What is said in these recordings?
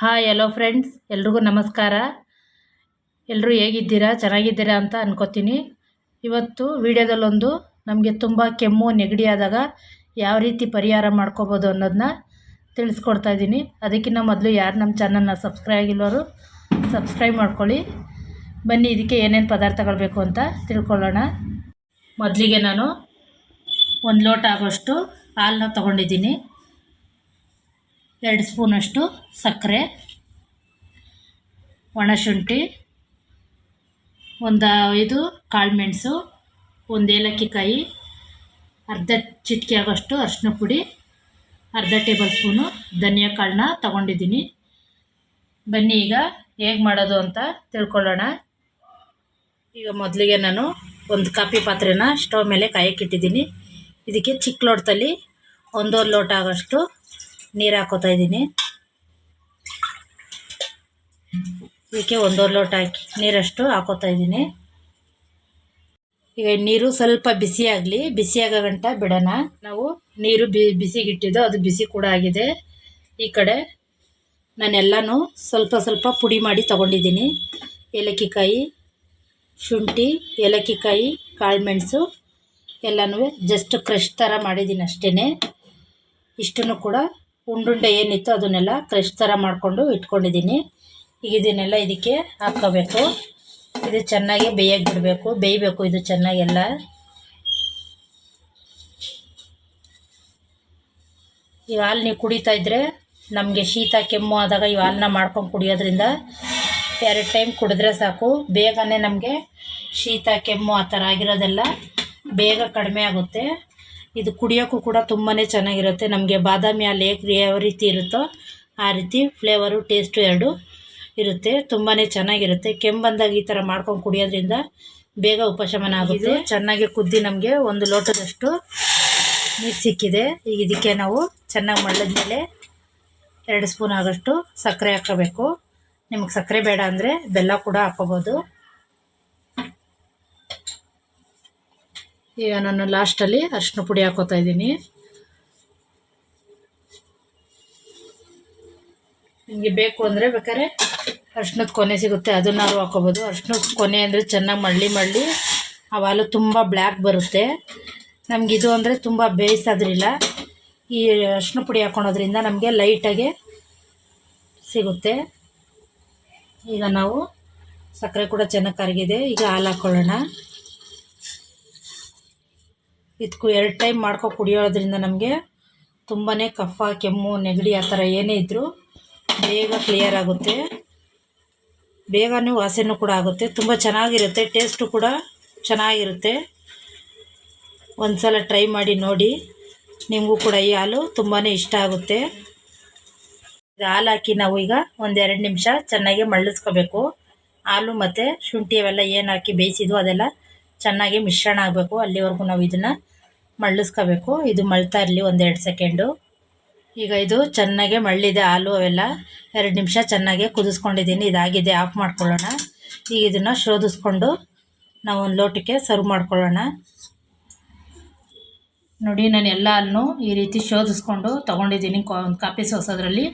Hi hello friends, ಎಲ್ರಿಗೂ ನಮಸ್ಕಾರ. ಎಲ್ಲರೂ ಹೇಗಿದ್ದೀರಾ? ಚೆನ್ನಾಗಿದ್ದೀರಾ ಅಂತ ಅನ್ಕೋತೀನಿ. ಇವತ್ತು ವಿಡಿಯೋದಲ್ಲೊಂದು ನಮಗೆ ತುಂಬ ಕೆಮ್ಮು ನೆಗಡಿ ಆದಾಗ ಯಾವ ರೀತಿ ಪರಿಹಾರ ಮಾಡ್ಕೋಬೋದು ಅನ್ನೋದನ್ನ ತಿಳಿಸ್ಕೊಡ್ತಾ ಇದ್ದೀನಿ. ಅದಕ್ಕಿಂತ ಮೊದಲು ಯಾರು ನಮ್ಮ ಚಾನಲ್ನ ಸಬ್ಸ್ಕ್ರೈಬ್ ಆಗಿಲ್ಲವರು ಸಬ್ಸ್ಕ್ರೈಬ್ ಮಾಡ್ಕೊಳ್ಳಿ. ಬನ್ನಿ ಇದಕ್ಕೆ ಏನೇನು ಪದಾರ್ಥಗಳು ಬೇಕು ಅಂತ ತಿಳ್ಕೊಳ್ಳೋಣ. ಮೊದಲಿಗೆ ನಾನು 1 ಲೋಟ ಆಗೋಷ್ಟು ಹಾಲನ್ನ ತೊಗೊಂಡಿದ್ದೀನಿ. 2 ಸ್ಪೂನಷ್ಟು ಸಕ್ಕರೆ, ಒಣಶುಂಠಿ, 5 ಕಾಳುಮೆಣಸು, 1 ಏಲಕ್ಕಿ ಕಾಯಿ, ಅರ್ಧ ಚಿಟಿಕೆ ಆಗೋಷ್ಟು ಅರಿಶಿನ ಪುಡಿ, ಅರ್ಧ ಟೇಬಲ್ ಸ್ಪೂನು ಧನಿಯಾ ಕಾಳನ್ನ ತೊಗೊಂಡಿದ್ದೀನಿ. ಬನ್ನಿ ಈಗ ಹೇಗೆ ಮಾಡೋದು ಅಂತ ತಿಳ್ಕೊಳ್ಳೋಣ. ಈಗ ಮೊದಲಿಗೆ ನಾನು ಒಂದು ಕಾಫಿ ಪಾತ್ರೆನ ಸ್ಟವ್ ಮೇಲೆ ಕಾಯಕ್ಕಿಟ್ಟಿದ್ದೀನಿ. ಇದಕ್ಕೆ ಚಿಕ್ಕ ಲೋಟದಲ್ಲಿ 1 ಲೋಟ ಆಗೋಷ್ಟು ನೀರು ಹಾಕೋತಾ ಇದ್ದೀನಿ. ಇದಕ್ಕೆ 1 ಲೋಟ ನೀರಷ್ಟು ಹಾಕೋತಾ ಇದ್ದೀನಿ. ಈಗ ನೀರು ಸ್ವಲ್ಪ ಬಿಸಿ ಆಗಲಿ, ಬಿಸಿಯಾಗೋ ಗಂಟ ಬಿಡೋಣ. ನಾವು ನೀರು ಬಿಸಿಗಿಟ್ಟಿದ್ದು ಅದು ಬಿಸಿ ಕೂಡ ಆಗಿದೆ. ಈ ಕಡೆ ನಾನೆಲ್ಲನೂ ಸ್ವಲ್ಪ ಸ್ವಲ್ಪ ಪುಡಿ ಮಾಡಿ ತೊಗೊಂಡಿದ್ದೀನಿ. ಏಲಕ್ಕಿ ಕಾಯಿ, ಶುಂಠಿ, ಏಲಕ್ಕಿ ಕಾಯಿ, ಕಾಳುಮೆಣಸು ಎಲ್ಲನೂ ಜಸ್ಟ್ ಕ್ರಷ್ ಥರ ಮಾಡಿದ್ದೀನಿ ಅಷ್ಟೇ. ಇಷ್ಟನ್ನು ಕೂಡ ಉಂಡುಂಡೆ ಏನಿತ್ತು ಅದನ್ನೆಲ್ಲ ಕ್ರಷ್ ಥರ ಮಾಡಿಕೊಂಡು ಇಟ್ಕೊಂಡಿದ್ದೀನಿ. ಈಗ ಇದನ್ನೆಲ್ಲ ಇದಕ್ಕೆ ಹಾಕ್ಕೋಬೇಕು. ಇದು ಚೆನ್ನಾಗಿ ಬೇಯಬೇಕು ಇದು ಚೆನ್ನಾಗೆಲ್ಲ. ಈ ಹಾಲು ನೀವು ಕುಡಿತಾ ಇದ್ದರೆ ನಮಗೆ ಶೀತ ಕೆಮ್ಮು ಆದಾಗ ಈ ಹಾಲನ್ನ ಮಾಡ್ಕೊಂಡು ಕುಡಿಯೋದ್ರಿಂದ 2 ಟೈಮ್ ಕುಡಿದ್ರೆ ಸಾಕು, ಬೇಗನೆ ನಮಗೆ ಶೀತ ಕೆಮ್ಮು ಆ ಥರ ಆಗಿರೋದೆಲ್ಲ ಬೇಗ ಕಡಿಮೆ ಆಗುತ್ತೆ. ಇದು ಕುಡಿಯೋಕ್ಕೂ ಕೂಡ ತುಂಬಾ ಚೆನ್ನಾಗಿರುತ್ತೆ. ನಮಗೆ ಬಾದಾಮಿ ಹಾಲು ಯಾವ ರೀತಿ ಇರುತ್ತೋ ಆ ರೀತಿ ಫ್ಲೇವರು ಟೇಸ್ಟು ಎರಡೂ ಇರುತ್ತೆ. ತುಂಬಾ ಚೆನ್ನಾಗಿರುತ್ತೆ. ಕೆಮ್ಮು ಬಂದಾಗ ಈ ಥರ ಮಾಡ್ಕೊಂಡು ಕುಡಿಯೋದ್ರಿಂದ ಬೇಗ ಉಪಶಮನ ಆಗುತ್ತೆ. ಚೆನ್ನಾಗಿ ಕುದ್ದಿ ನಮಗೆ 1 ಲೋಟದಷ್ಟು ನೀರು ಸಿಕ್ಕಿದೆ. ಈಗ ಇದಕ್ಕೆ ನಾವು ಚೆನ್ನಾಗಿ ಮಳ್ಳದ್ಮೇಲೆ 2 ಸ್ಪೂನ್ ಆಗೋಷ್ಟು ಸಕ್ಕರೆ ಹಾಕೋಬೇಕು. ನಿಮಗೆ ಸಕ್ಕರೆ ಬೇಡ ಅಂದರೆ ಬೆಲ್ಲ ಕೂಡ ಹಾಕೋಬೋದು. ಈಗ ನಾನು ಲಾಸ್ಟಲ್ಲಿ ಅರಿಶಿನ ಪುಡಿ ಹಾಕೋತಾ ಇದ್ದೀನಿ. ನಿಮಗೆ ಬೇಕು ಅಂದರೆ ಬೇಕಾದ್ರೆ ಅರಿಶಿನದ ಕೊನೆ ಸಿಗುತ್ತೆ, ಅದನ್ನಾದ್ರು ಹಾಕೋಬೋದು. ಅರಿಶಿನದ ಕೊನೆ ಅಂದರೆ ಚೆನ್ನಾಗಿ ಮಳ್ಳಿ ಆ ಹಾಲು ತುಂಬ ಬ್ಲ್ಯಾಕ್ ಬರುತ್ತೆ. ನಮಗಿದು ಅಂದರೆ ತುಂಬ ಬೇಯಿಸೋದ್ರಿಲ್ಲ. ಈ ಅರಿಶಿನ ಪುಡಿ ಹಾಕೊಳೋದ್ರಿಂದ ನಮಗೆ ಲೈಟಾಗೆ ಸಿಗುತ್ತೆ. ಈಗ ನಾವು ಸಕ್ಕರೆ ಕೂಡ ಚೆನ್ನಾಗಿ ಕರಗಿದೆ. ಈಗ ಹಾಲು ಹಾಕ್ಕೊಳ್ಳೋಣ. ಇದಕ್ಕೂ 2 ಟೈಮ್ ಮಾಡ್ಕೊಂಡು ಕುಡಿಯೋದ್ರಿಂದ ನಮಗೆ ತುಂಬಾ ಕಫ, ಕೆಮ್ಮು, ನೆಗಡಿ ಆ ಥರ ಏನೇ ಇದ್ದರೂ ಬೇಗ ಕ್ಲಿಯರ್ ಆಗುತ್ತೆ. ಬೇಗನೆ ವಾಸನೆ ಕೂಡ ಆಗುತ್ತೆ. ತುಂಬ ಚೆನ್ನಾಗಿರುತ್ತೆ. ಟೇಸ್ಟು ಕೂಡ ಚೆನ್ನಾಗಿರುತ್ತೆ. ಒಂದು ಸಲ ಟ್ರೈ ಮಾಡಿ ನೋಡಿ. ನಿಮಗೂ ಕೂಡ ಈ ಹಾಲು ತುಂಬಾ ಇಷ್ಟ ಆಗುತ್ತೆ. ಹಾಲು ಹಾಕಿ ನಾವು ಈಗ 1-2 ನಿಮಿಷ ಚೆನ್ನಾಗಿ ಮಳ್ಳಿಸ್ಕೋಬೇಕು. ಹಾಲು ಮತ್ತು ಶುಂಠಿ ಅವೆಲ್ಲ ಏನು ಹಾಕಿ ಬೇಯಿಸಿದ್ವು ಅದೆಲ್ಲ ಚೆನ್ನಾಗಿ ಮಿಶ್ರಣ ಆಗಬೇಕು. ಅಲ್ಲಿವರೆಗೂ ನಾವು ಇದನ್ನು ಮಳ್ಳಿಸ್ಕೋಬೇಕು. ಇದು ಮಳ್ತಾ ಇರಲಿ 1-2 ಸೆಕೆಂಡು. ಈಗ ಇದು ಚೆನ್ನಾಗೆ ಮಳ್ಳಿದೆ ಹಾಲು ಅವೆಲ್ಲ. 2 ನಿಮಿಷ ಚೆನ್ನಾಗೆ ಕುದಿಸ್ಕೊಂಡಿದ್ದೀನಿ. ಇದಾಗಿದೆ, ಆಫ್ ಮಾಡ್ಕೊಳ್ಳೋಣ. ಈಗ ಇದನ್ನು ಶೋಧಿಸ್ಕೊಂಡು ನಾವು 1 ಲೋಟಕ್ಕೆ ಸರ್ವ್ ಮಾಡ್ಕೊಳ್ಳೋಣ. ನೋಡಿ, ನಾನು ಎಲ್ಲ ಹಾಲನ್ನು ಈ ರೀತಿ ಶೋಧಿಸ್ಕೊಂಡು ತೊಗೊಂಡಿದ್ದೀನಿ. ಒಂದು ಕಾಫಿ ಸೋಸೋದ್ರಲ್ಲಿ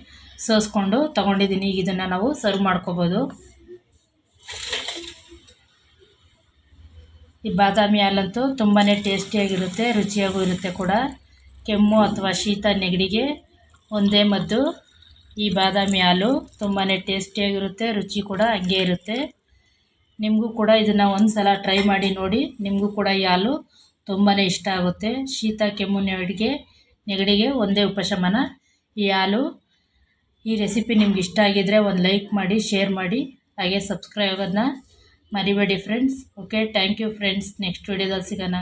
ಸೋಸ್ಕೊಂಡು ತೊಗೊಂಡಿದ್ದೀನಿ. ಈಗ ಇದನ್ನು ನಾವು ಸರ್ವ್ ಮಾಡ್ಕೋಬೋದು. ಈ ಬಾದಾಮಿ ಹಾಲಂತೂ ತುಂಬಾ ಟೇಸ್ಟಿಯಾಗಿರುತ್ತೆ, ರುಚಿಯಾಗೂ ಇರುತ್ತೆ ಕೂಡ. ಕೆಮ್ಮು ಅಥವಾ ಶೀತ ನೆಗಡಿಗೆ ಒಂದೇ ಮದ್ದು ಈ ಬಾದಾಮಿ ಹಾಲು. ತುಂಬಾ ಟೇಸ್ಟಿಯಾಗಿರುತ್ತೆ, ರುಚಿ ಕೂಡ ಹಂಗೆ ಇರುತ್ತೆ. ನಿಮಗೂ ಕೂಡ ಇದನ್ನು ಒಂದು ಸಲ ಟ್ರೈ ಮಾಡಿ ನೋಡಿ. ನಿಮಗೂ ಕೂಡ ಈ ಹಾಲು ತುಂಬಾ ಇಷ್ಟ ಆಗುತ್ತೆ. ಶೀತ ಕೆಮ್ಮು ನೆಗಡಿಗೆ ಒಂದೇ ಉಪಶಮನ ಈ ಹಾಲು. ಈ ರೆಸಿಪಿ ನಿಮ್ಗೆ ಇಷ್ಟ ಆಗಿದ್ದರೆ ಒಂದು ಲೈಕ್ ಮಾಡಿ, ಶೇರ್ ಮಾಡಿ, ಹಾಗೆ ಸಬ್ಸ್ಕ್ರೈಬ್ ಆಗೋದನ್ನ ಮರಿಬೇಡಿ friends. Okay, thank you friends. Next ವಿಡಿಯೋದಲ್ಲಿ ಸಿಗೋಣ.